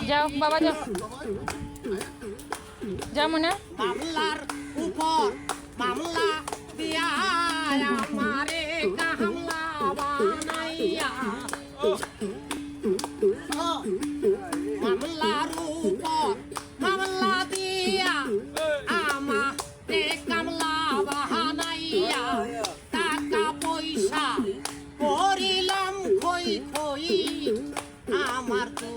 যাও বাবা যাও, যাও মনে। মামলার উপর মামলা দিয়া আমারে কামলা বানাইয়া, মামলার উপর মামলা দিয়া আমারে কামলা বানাইয়া, টাকা পয়সা করিলাম খই খই আমার তো